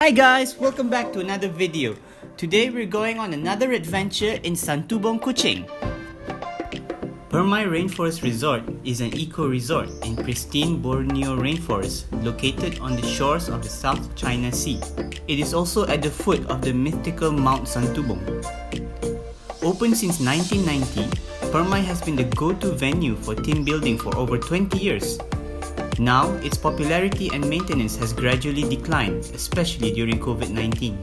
Hi guys, welcome back to another video. Today we're going on another adventure in Santubong, Kuching. Permai Rainforest Resort is an eco-resort in pristine Borneo rainforest located on the shores of the South China Sea. It is also at the foot of the mythical Mount Santubong. Open since 1990, Permai has been the go-to venue for team building for over 20 years. Now, its popularity and maintenance has gradually declined, especially during COVID-19.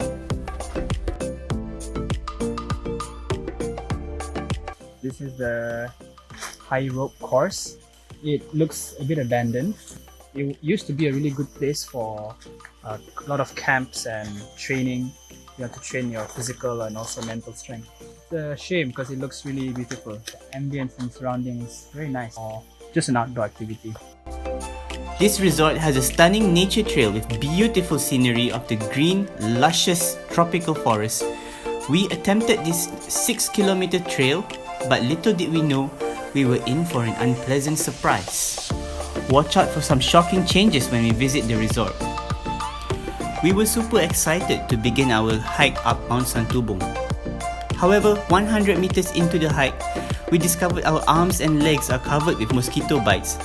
This is the high rope course. It looks a bit abandoned. It used to be a really good place for a lot of camps and training. You have to train your physical and also mental strength. It's a shame because it looks really beautiful. The ambience and surroundings very nice. Or just an outdoor activity. This resort has a stunning nature trail with beautiful scenery of the green, luscious tropical forest. We attempted this 6-kilometer trail, but little did we know we were in for an unpleasant surprise. Watch out for some shocking changes when we visit the resort. We were super excited to begin our hike up Mount Santubong. However, 100 meters into the hike, we discovered our arms and legs are covered with mosquito bites.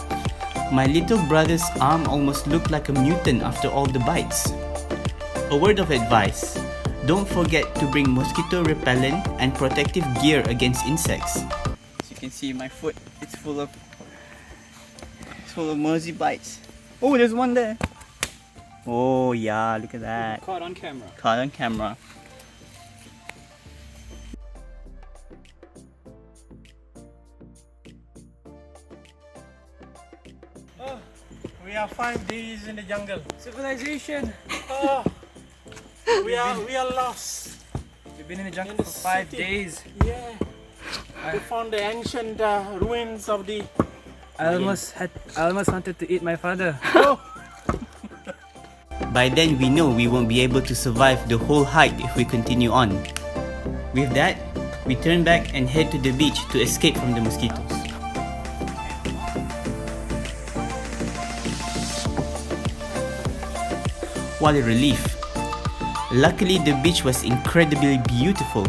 My little brother's arm almost looked like a mutant after all the bites. A word of advice: don't forget to bring mosquito repellent and protective gear against insects. As you can see, my foot, it's full of Mersey Bites. Oh, there's one there. Oh yeah, look at that. Caught on camera. Caught on camera. Oh, we are 5 days in the jungle. Civilization! Oh, we are lost. We've been in the jungle In the for 5 city. days. Yeah. We found the ancient ruins of the. I almost wanted to eat my father. Oh, By then, we know we won't be able to survive the whole hike if we continue on. With that, we turn back and head to the beach to escape from the mosquitoes. What a relief! Luckily, the beach was incredibly beautiful.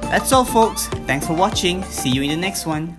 That's all folks, thanks for watching, see you in the next one.